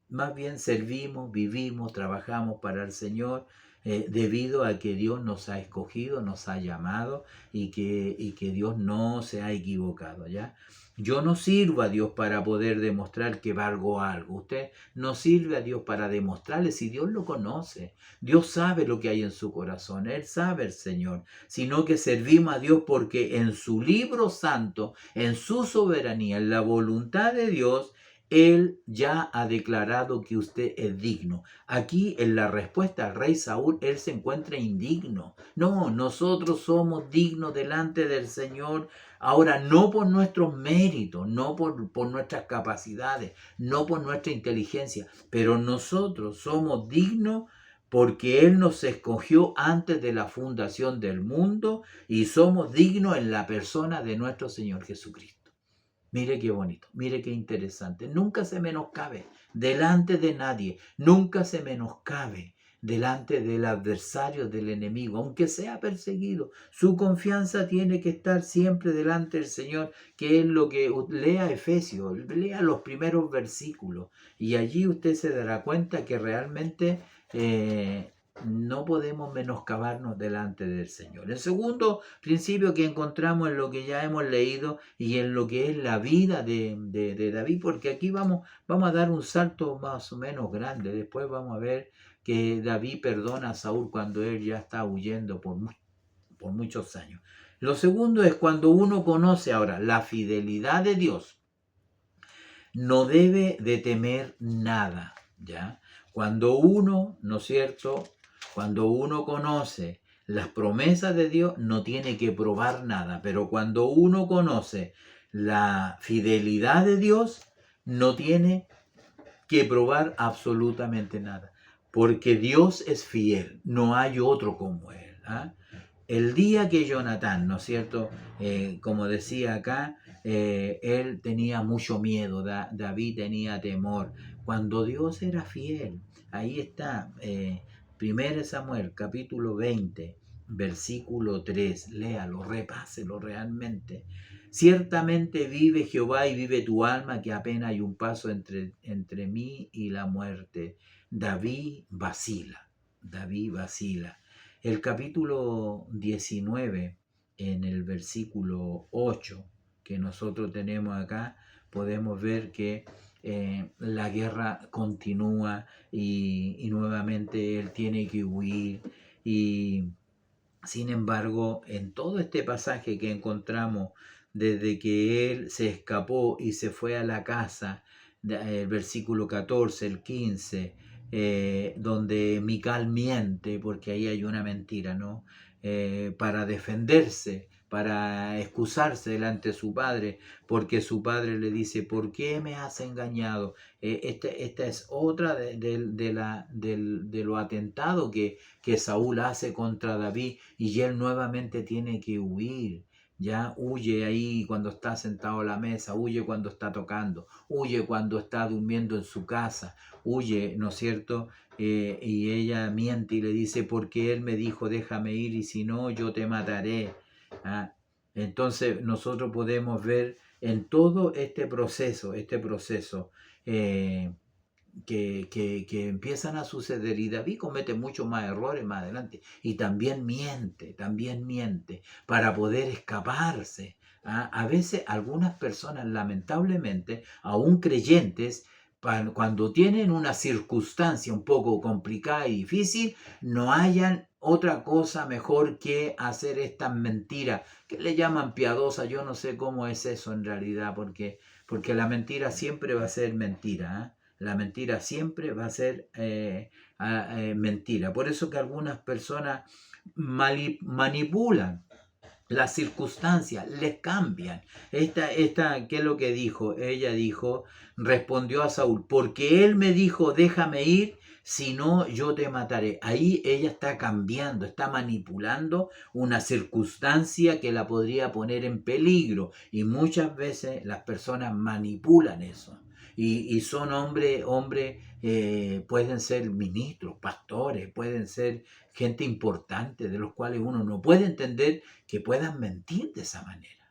más bien servimos, vivimos, trabajamos para el Señor, debido a que Dios nos ha escogido, nos ha llamado y que Dios no se ha equivocado, ¿ya? Yo no sirvo a Dios para poder demostrar que valgo algo. Usted no sirve a Dios para demostrarle si Dios lo conoce. Dios sabe lo que hay en su corazón. Él sabe el Señor. Sino que servimos a Dios porque en su libro santo, en su soberanía, en la voluntad de Dios, Él ya ha declarado que usted es digno. Aquí en la respuesta al rey Saúl, él se encuentra indigno. No, nosotros somos dignos delante del Señor. Ahora, no por nuestros méritos, no por nuestras capacidades, no por nuestra inteligencia, pero nosotros somos dignos porque Él nos escogió antes de la fundación del mundo y somos dignos en la persona de nuestro Señor Jesucristo. Mire qué bonito, mire qué interesante. Nunca se menoscabe delante de nadie, nunca se menoscabe delante del adversario, del enemigo, aunque sea perseguido. Su confianza tiene que estar siempre delante del Señor, que es lo que lea Efesios, lea los primeros versículos y allí usted se dará cuenta que realmente no podemos menoscabarnos delante del Señor. El segundo principio que encontramos en lo que ya hemos leído y en lo que es la vida de David, porque aquí vamos a dar un salto más o menos grande. Después vamos a ver que David perdona a Saúl cuando él ya está huyendo por muchos años. Lo segundo es cuando uno conoce ahora la fidelidad de Dios, no debe de temer nada, ¿ya? Cuando uno, ¿no es cierto? Cuando uno conoce las promesas de Dios, no tiene que probar nada, pero cuando uno conoce la fidelidad de Dios, no tiene que probar absolutamente nada, porque Dios es fiel, no hay otro como Él, ¿ah? El día que Jonatán, ¿no es cierto? Como decía acá, él tenía mucho miedo, David tenía temor, cuando Dios era fiel. Ahí está, 1 Samuel capítulo 20, versículo 3, léalo, repáselo realmente. Ciertamente vive Jehová y vive tu alma, que apenas hay un paso entre mí y la muerte. David vacila, David vacila. El capítulo 19, en el versículo 8 que nosotros tenemos acá, podemos ver que la guerra continúa y nuevamente él tiene que huir. Y sin embargo, en todo este pasaje que encontramos, desde que él se escapó y se fue a la casa, el versículo 14, el 15, donde Mical miente, porque ahí hay una mentira, ¿no? Para defenderse, para excusarse delante de su padre, porque su padre le dice, ¿por qué me has engañado? Esta es otra de lo atentado que Saúl hace contra David y él nuevamente tiene que huir. Ya huye ahí cuando está sentado a la mesa, huye cuando está tocando, huye cuando está durmiendo en su casa, huye, ¿no es cierto? Y ella miente y le dice, porque él me dijo, déjame ir y si no, yo te mataré. ¿Ah? Entonces nosotros podemos ver en todo este proceso, que empiezan a suceder y David comete muchos más errores más adelante y también miente para poder escaparse, A veces algunas personas, lamentablemente, aún creyentes, cuando tienen una circunstancia un poco complicada y difícil, no hayan otra cosa mejor que hacer estas mentiras, que le llaman piadosa. Yo no sé cómo es eso en realidad, porque la mentira siempre va a ser mentira, ¿eh? La mentira siempre va a ser mentira. Por eso que algunas personas manipulan las circunstancias, les cambian. ¿Qué es lo que dijo? Ella dijo, respondió a Saúl, porque él me dijo, déjame ir, si no yo te mataré. Ahí ella está cambiando, está manipulando una circunstancia que la podría poner en peligro. Y muchas veces las personas manipulan eso. Y son hombres, pueden ser ministros, pastores, pueden ser gente importante de los cuales uno no puede entender que puedan mentir de esa manera.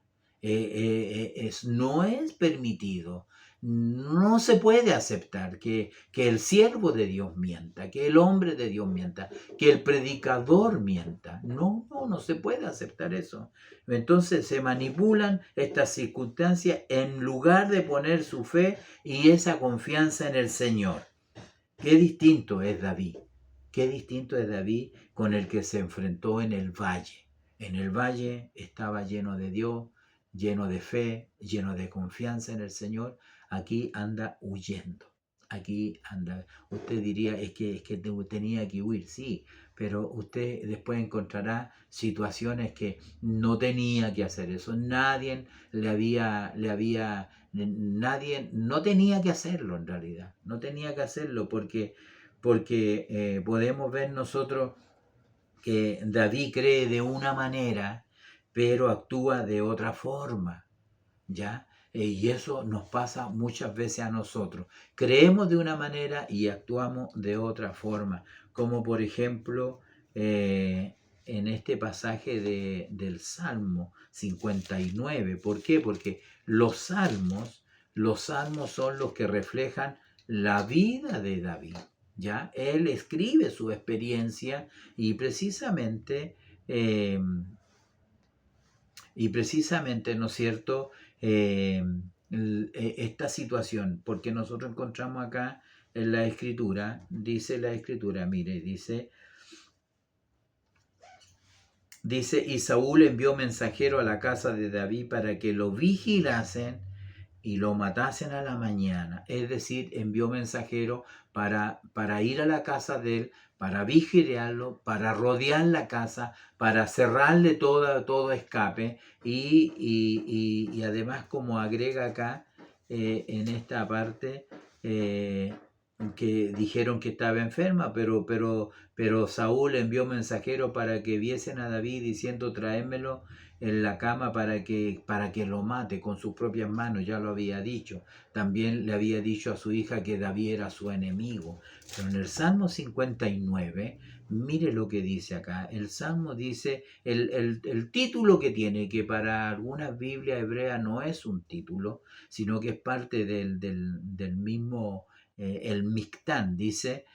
No es permitido, no se puede aceptar que el siervo de Dios mienta, que el hombre de Dios mienta, que el predicador mienta. No se puede aceptar eso. Entonces se manipulan estas circunstancias en lugar de poner su fe y esa confianza en el Señor. Qué distinto es David. Qué distinto es David con el que se enfrentó en el valle. En el valle estaba lleno de Dios, lleno de fe, lleno de confianza en el Señor. Aquí anda huyendo. Aquí anda. Usted diría, es que tenía que huir, sí, pero usted después encontrará situaciones que no tenía que hacer eso. Nadie nadie no tenía que hacerlo en realidad. No tenía que hacerlo porque podemos ver nosotros que David cree de una manera, pero actúa de otra forma, ¿ya? Y eso nos pasa muchas veces a nosotros. Creemos de una manera y actuamos de otra forma, como por ejemplo en este pasaje del Salmo 59. ¿Por qué? Porque los salmos son los que reflejan la vida de David. ¿Ya? Él escribe su experiencia y precisamente, ¿no es cierto? Esta situación, porque nosotros encontramos acá en la escritura, dice la escritura, mire, dice, y Saúl envió mensajero a la casa de David para que lo vigilasen y lo matasen a la mañana. Es decir, envió mensajero para ir a la casa de él, para vigilarlo, para rodear la casa, para cerrarle todo escape y además, como agrega acá en esta parte, que dijeron que estaba enferma, pero Saúl envió mensajero para que viesen a David diciendo, tráemelo en la cama para que lo mate con sus propias manos. Ya lo había dicho. También le había dicho a su hija que David era su enemigo. Pero en el Salmo 59, mire lo que dice acá. El Salmo dice, el título que tiene, que para algunas Biblias hebreas no es un título, sino que es parte del mismo, el Mictán, dice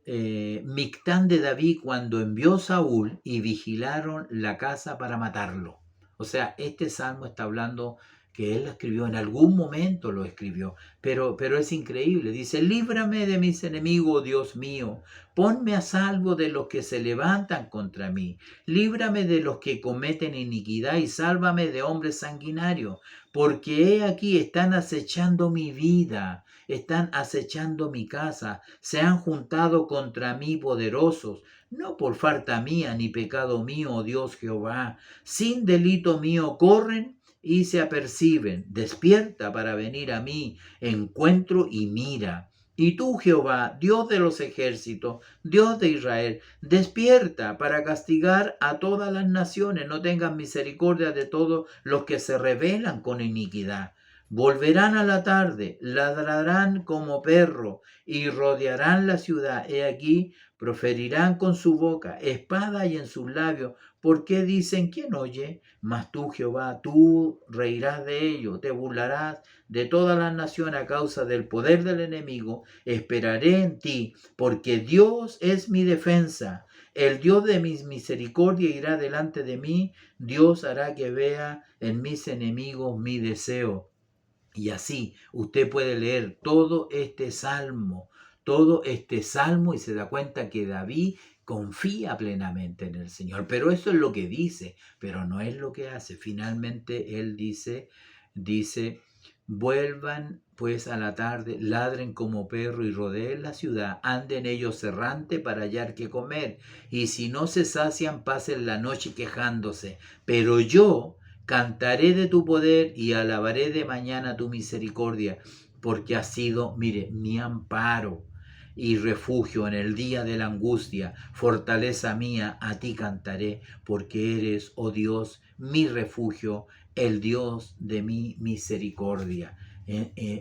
Mictán de David cuando envió Saúl y vigilaron la casa para matarlo. O sea, este salmo está hablando que él lo escribió, en algún momento lo escribió, pero es increíble. Dice, líbrame de mis enemigos, Dios mío, ponme a salvo de los que se levantan contra mí, líbrame de los que cometen iniquidad y sálvame de hombres sanguinarios, porque he aquí están acechando mi vida, están acechando mi casa, se han juntado contra mí poderosos, no por falta mía ni pecado mío, oh Dios Jehová, sin delito mío corren y se aperciben. Despierta para venir a mí, encuentro y mira. Y tú, Jehová, Dios de los ejércitos, Dios de Israel, despierta para castigar a todas las naciones, no tengas misericordia de todos los que se rebelan con iniquidad. Volverán a la tarde, ladrarán como perro y rodearán la ciudad. He aquí, proferirán con su boca espada y en sus labios. ¿Por qué dicen quién oye? Mas tú, Jehová, tú reirás de ello, te burlarás de todas las naciones a causa del poder del enemigo. Esperaré en ti, porque Dios es mi defensa. El Dios de mis misericordia irá delante de mí. Dios hará que vea en mis enemigos mi deseo. Y así usted puede leer todo este salmo y se da cuenta que David confía plenamente en el Señor. Pero eso es lo que dice, pero no es lo que hace. Finalmente él dice, vuelvan pues a la tarde, ladren como perro y rodeen la ciudad, anden ellos errante para hallar que comer, y si no se sacian, pasen la noche quejándose. Pero yo cantaré de tu poder y alabaré de mañana tu misericordia, porque has sido, mire, mi amparo y refugio en el día de la angustia, fortaleza mía, a ti cantaré, porque eres, oh Dios, mi refugio, el Dios de mi misericordia.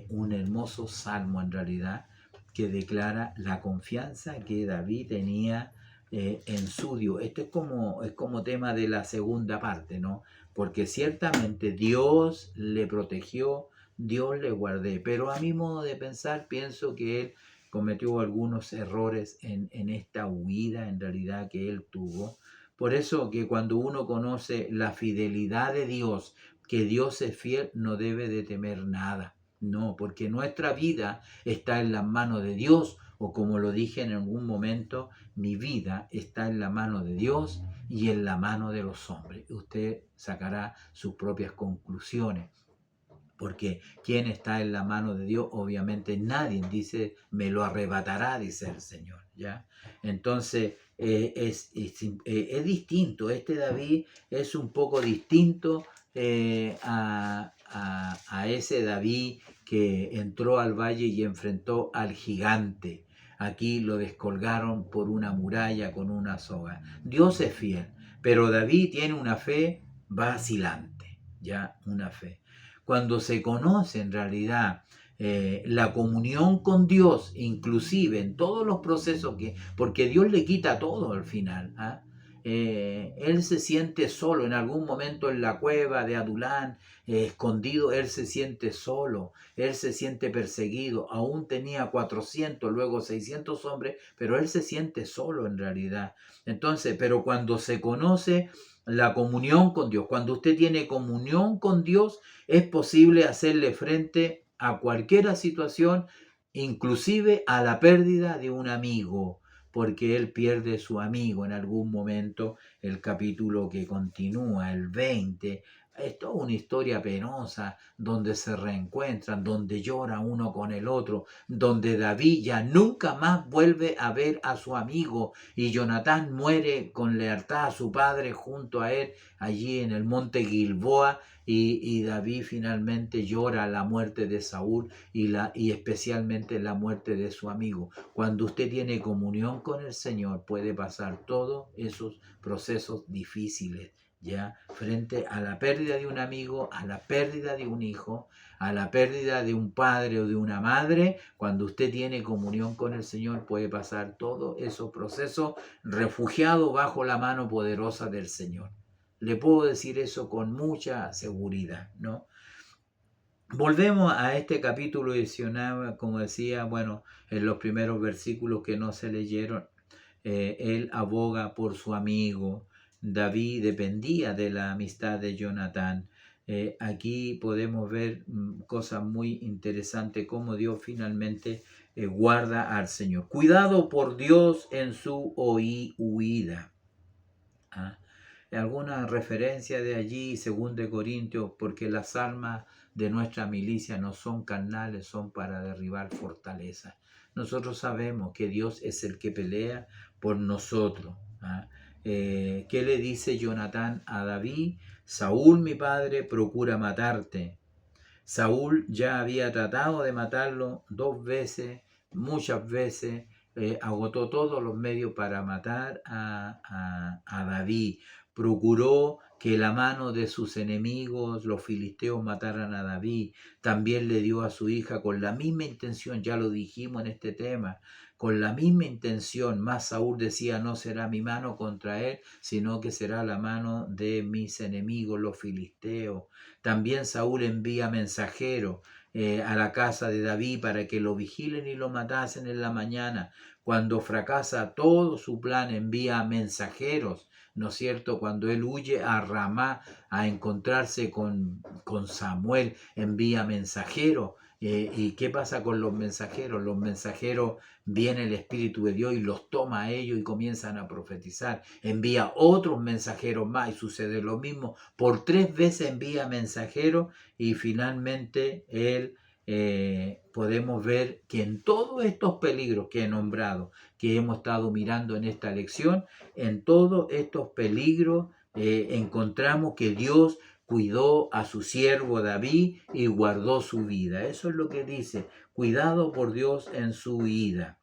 Un hermoso salmo en realidad que declara la confianza que David tenía en su Dios. Esto es como tema de la segunda parte, ¿no? Porque ciertamente Dios le protegió, Dios le guardé, pero a mi modo de pensar pienso que él cometió algunos errores en esta huida en realidad que él tuvo. Por eso que cuando uno conoce la fidelidad de Dios, que Dios es fiel, no debe de temer nada. No, porque nuestra vida está en las manos de Dios, o como lo dije en algún momento, mi vida está en la mano de Dios y en la mano de los hombres. Usted sacará sus propias conclusiones, porque quien está en la mano de Dios, obviamente nadie dice, me lo arrebatará, dice el Señor, ¿ya? Entonces, es distinto, este David es un poco distinto a ese David que entró al valle y enfrentó al gigante. Aquí lo descolgaron por una muralla con una soga. Dios es fiel, pero David tiene una fe vacilante, ya, una fe. Cuando se conoce en realidad la comunión con Dios, inclusive en todos los procesos porque Dios le quita todo al final, ¿ah? Él se siente solo en algún momento en la cueva de Adulán, escondido, él se siente solo, él se siente perseguido, aún tenía 400, luego 600 hombres, pero él se siente solo en realidad. Entonces, pero cuando se conoce la comunión con Dios, cuando usted tiene comunión con Dios, es posible hacerle frente a cualquier situación, inclusive a la pérdida de un amigo, porque él pierde su amigo en algún momento. El capítulo que continúa, el 20, es toda una historia penosa donde se reencuentran, donde llora uno con el otro, donde David ya nunca más vuelve a ver a su amigo y Jonatán muere con lealtad a su padre junto a él allí en el monte Gilboa, y David finalmente llora la muerte de Saúl y especialmente la muerte de su amigo. Cuando usted tiene comunión con el Señor, puede pasar todos esos procesos difíciles, ya, frente a la pérdida de un amigo, a la pérdida de un hijo, a la pérdida de un padre o de una madre. Cuando usted tiene comunión con el Señor, puede pasar todos esos procesos refugiado bajo la mano poderosa del Señor. Le puedo decir eso con mucha seguridad, ¿no? Volvemos a este capítulo 19, como decía, bueno, en los primeros versículos que no se leyeron, él aboga por su amigo. David dependía de la amistad de Jonatán. Aquí podemos ver cosas muy interesantes, cómo Dios finalmente guarda al Señor. Cuidado por Dios en su huida. ¿Ah? Alguna referencia de allí, 2 Corintios, porque las armas de nuestra milicia no son carnales, son para derribar fortalezas. Nosotros sabemos que Dios es el que pelea por nosotros. ¿Ah? ¿Qué le dice Jonatán a David? Saúl, mi padre, procura matarte. Saúl ya había tratado de matarlo 2 veces, muchas veces, agotó todos los medios para matar a David. Procuró que la mano de sus enemigos, los filisteos, mataran a David. También le dio a su hija con la misma intención, ya lo dijimos en este tema, con la misma intención. Más Saúl decía, no será mi mano contra él, sino que será la mano de mis enemigos, los filisteos. También Saúl envía mensajeros a la casa de David para que lo vigilen y lo matasen en la mañana. Cuando fracasa todo su plan, envía mensajeros, ¿no es cierto? Cuando él huye a Ramá a encontrarse con Samuel, envía mensajeros. ¿Y qué pasa con los mensajeros? Los mensajeros, viene el Espíritu de Dios y los toma a ellos y comienzan a profetizar. Envía otros mensajeros más y sucede lo mismo. Por 3 veces envía mensajeros y finalmente él, podemos ver que en todos estos peligros que he nombrado, que hemos estado mirando en esta lección, en todos estos peligros encontramos que Dios cuidó a su siervo David y guardó su vida. Eso es lo que dice, cuidado por Dios en su vida.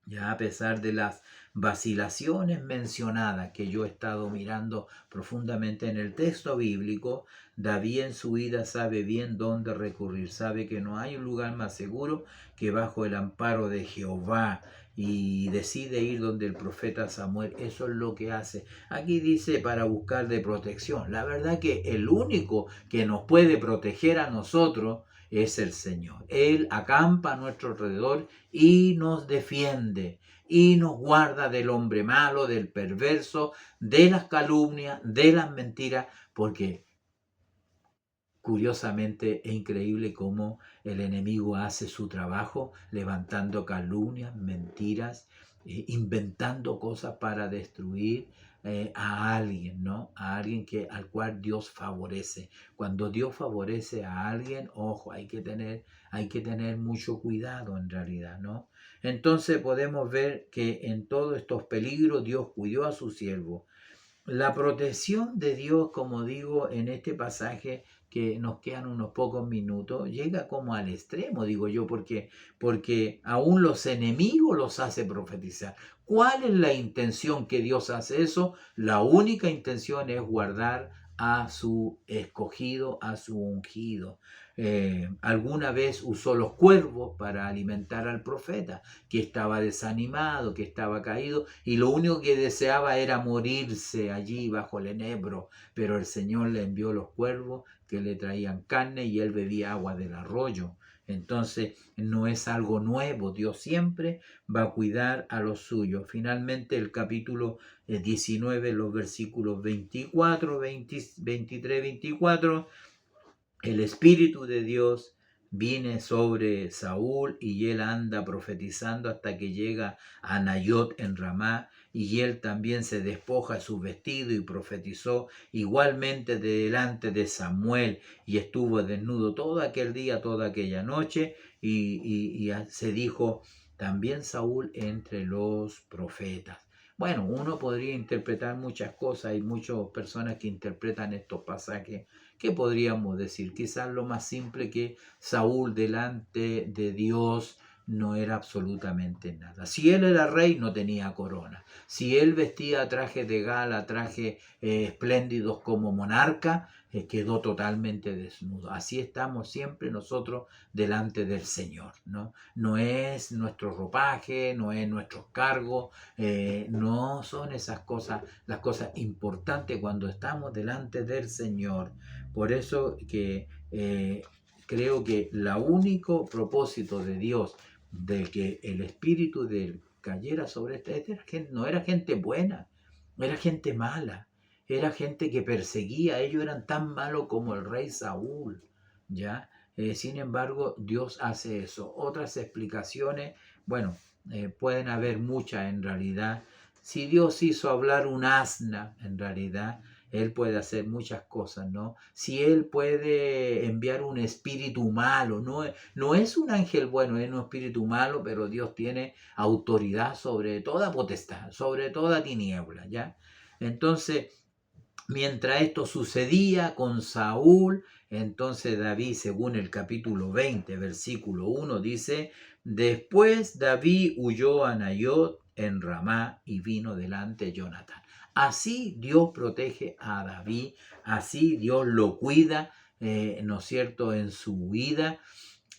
Ya a pesar de las vacilaciones mencionadas que yo he estado mirando profundamente en el texto bíblico, David en su vida sabe bien dónde recurrir, sabe que no hay un lugar más seguro que bajo el amparo de Jehová y decide ir donde el profeta Samuel. Eso es lo que hace. Aquí dice para buscar de protección. La verdad que el único que nos puede proteger a nosotros es el Señor. Él acampa a nuestro alrededor y nos defiende y nos guarda del hombre malo, del perverso, de las calumnias, de las mentiras, porque curiosamente es increíble cómo el enemigo hace su trabajo levantando calumnias, mentiras, inventando cosas para destruir a alguien, ¿no? A alguien al cual Dios favorece. Cuando Dios favorece a alguien, ojo, hay que tener mucho cuidado en realidad, ¿no? Entonces podemos ver que en todos estos peligros Dios cuidó a su siervo. La protección de Dios, como digo en este pasaje, que nos quedan unos pocos minutos, llega como al extremo, digo yo, porque aún los enemigos los hace profetizar. ¿Cuál es la intención que Dios hace eso? La única intención es guardar a su escogido, a su ungido. Alguna vez usó los cuervos para alimentar al profeta, que estaba desanimado, que estaba caído, y lo único que deseaba era morirse allí bajo el enebro, pero el Señor le envió los cuervos que le traían carne y él bebía agua del arroyo. Entonces no es algo nuevo, Dios siempre va a cuidar a los suyos. Finalmente el capítulo 19, los versículos 24, 23, 24, el Espíritu de Dios viene sobre Saúl y él anda profetizando hasta que llega a Nayot en Ramá, y él también se despoja de su vestido y profetizó igualmente delante de Samuel, y estuvo desnudo todo aquel día, toda aquella noche, y se dijo también Saúl entre los profetas. Bueno, uno podría interpretar muchas cosas, hay muchas personas que interpretan estos pasajes. ¿Qué podríamos decir? Quizás lo más simple, que Saúl delante de Dios no era absolutamente nada. Si él era rey, no tenía corona. Si él vestía trajes de gala, trajes espléndidos como monarca, quedó totalmente desnudo. Así estamos siempre nosotros delante del Señor, ¿no? No es nuestro ropaje, no es nuestros cargos, no son esas cosas, las cosas importantes cuando estamos delante del Señor. Por eso que creo que el único propósito de Dios de que el Espíritu de él cayera sobre esta gente, no era gente buena, era gente mala, era gente que perseguía, ellos eran tan malos como el rey Saúl, ¿ya? Sin embargo, Dios hace eso. Otras explicaciones, bueno, pueden haber muchas en realidad. Si Dios hizo hablar un asna, en realidad, él puede hacer muchas cosas, ¿no? Si Él puede enviar un espíritu malo, no es un ángel bueno, es un espíritu malo, pero Dios tiene autoridad sobre toda potestad, sobre toda tiniebla, ¿ya? Entonces, mientras esto sucedía con Saúl, entonces David, según el capítulo 20, versículo 1, dice: después David huyó a Nayot en Ramá y vino delante de Jonatán. Así Dios protege a David, así Dios lo cuida, ¿no es cierto?, en su vida.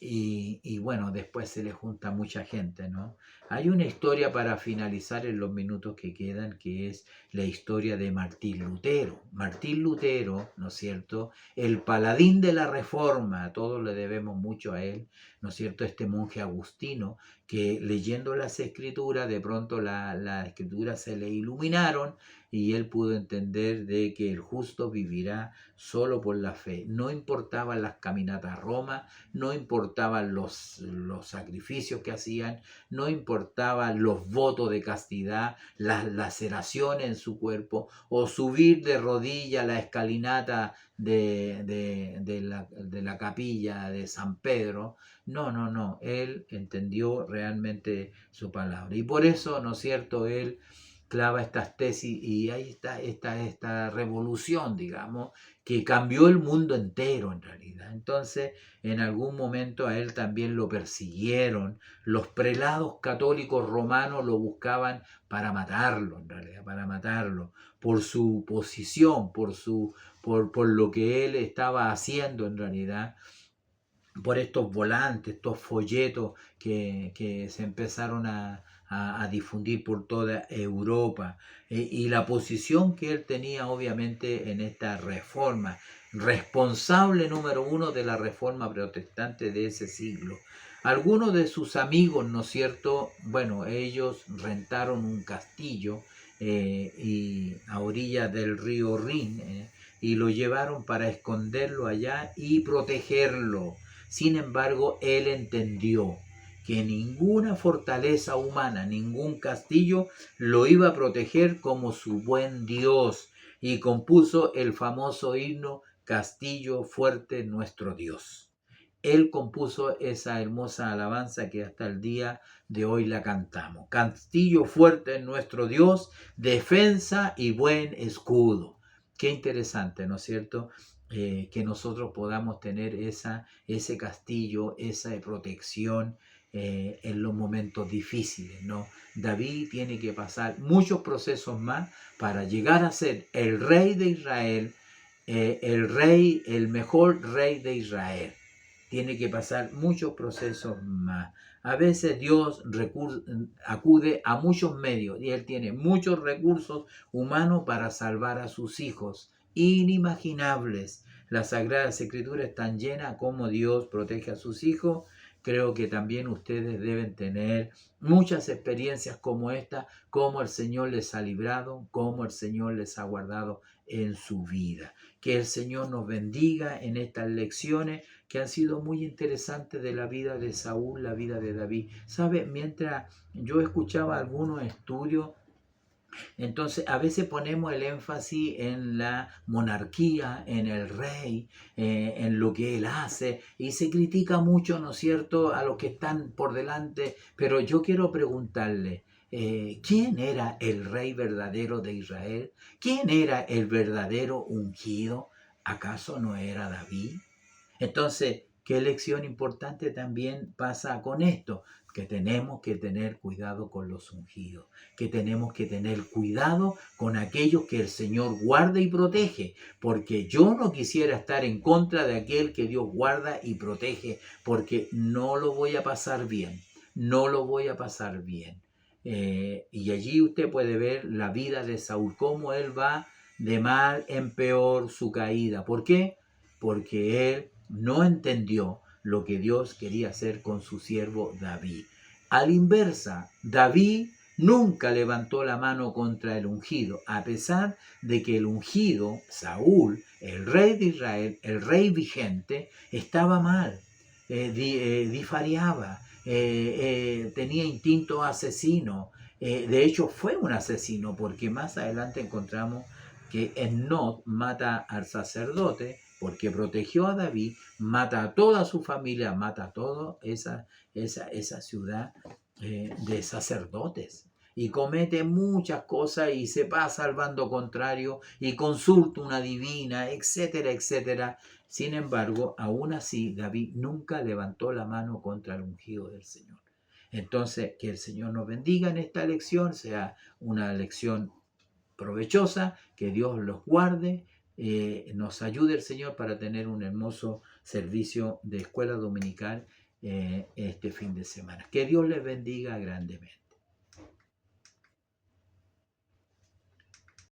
y bueno, después se le junta mucha gente, ¿no? Hay una historia para finalizar en los minutos que quedan, que es la historia de Martín Lutero. Martín Lutero, ¿no es cierto? El paladín de la Reforma, todos le debemos mucho a él, ¿no es cierto? Este monje agustino que leyendo las escrituras, de pronto las escrituras se le iluminaron y él pudo entender de que el justo vivirá solo por la fe. No importaban las caminatas a Roma, no importaban los sacrificios que hacían, no importaban los votos de castidad, las laceraciones en su cuerpo o subir de rodilla la escalinata de la capilla de San Pedro. No, no, no, él entendió realmente su palabra. Y por eso, ¿no es cierto?, él clava estas tesis y ahí está esta revolución, digamos, que cambió el mundo entero en realidad. Entonces, en algún momento a él también lo persiguieron, los prelados católicos romanos lo buscaban para matarlo, en realidad, para matarlo, por su posición, por lo que él estaba haciendo en realidad, por estos volantes, estos folletos que se empezaron a difundir por toda Europa, y la posición que él tenía obviamente en esta reforma, responsable número uno de la reforma protestante de ese siglo. Algunos de sus amigos, ¿no es cierto? Bueno, ellos rentaron un castillo y a orillas del río Rin, y lo llevaron para esconderlo allá y protegerlo. Sin embargo, él entendió que ninguna fortaleza humana, ningún castillo lo iba a proteger como su buen Dios, y compuso el famoso himno Castillo fuerte nuestro Dios. Él compuso esa hermosa alabanza que hasta el día de hoy la cantamos. Castillo fuerte nuestro Dios, defensa y buen escudo. Qué interesante, ¿no es cierto? Que nosotros podamos tener ese castillo, esa protección en los momentos difíciles, ¿no? David tiene que pasar muchos procesos más para llegar a ser el rey de Israel, el mejor rey de Israel. Tiene que pasar muchos procesos más. A veces Dios acude a muchos medios y Él tiene muchos recursos humanos para salvar a sus hijos, inimaginables. Las Sagradas Escrituras están llenas como Dios protege a sus hijos. Creo que también ustedes deben tener muchas experiencias como esta, cómo el Señor les ha librado, cómo el Señor les ha guardado en su vida. Que el Señor nos bendiga en estas lecciones que han sido muy interesantes de la vida de Saúl, la vida de David. ¿Sabe? Mientras yo escuchaba algunos estudios, entonces a veces ponemos el énfasis en la monarquía, en el rey, en lo que él hace, y se critica mucho, ¿no es cierto?, a los que están por delante. Pero yo quiero preguntarle, ¿quién era el rey verdadero de Israel? ¿Quién era el verdadero ungido? ¿Acaso no era David? Entonces, ¿qué lección importante también pasa con esto? Que tenemos que tener cuidado con los ungidos, que tenemos que tener cuidado con aquellos que el Señor guarda y protege, porque yo no quisiera estar en contra de aquel que Dios guarda y protege, porque no lo voy a pasar bien, no lo voy a pasar bien. Y allí usted puede ver la vida de Saúl, cómo él va de mal en peor su caída. ¿Por qué? Porque él no entendió lo que Dios quería hacer con su siervo David. A la inversa, David nunca levantó la mano contra el ungido, a pesar de que el ungido, Saúl, el rey de Israel, el rey vigente, estaba mal, difariaba, tenía instinto asesino. De hecho, fue un asesino, porque más adelante encontramos que Enoc mata al sacerdote porque protegió a David, mata a toda su familia, mata a toda esa ciudad de sacerdotes, y comete muchas cosas y se pasa al bando contrario y consulta una divina, etcétera, etcétera. Sin embargo, aún así, David nunca levantó la mano contra el ungido del Señor. Entonces, que el Señor nos bendiga en esta lección, sea una lección provechosa, que Dios los guarde, nos ayude el Señor para tener un hermoso servicio de escuela dominical este fin de semana. Que Dios les bendiga grandemente.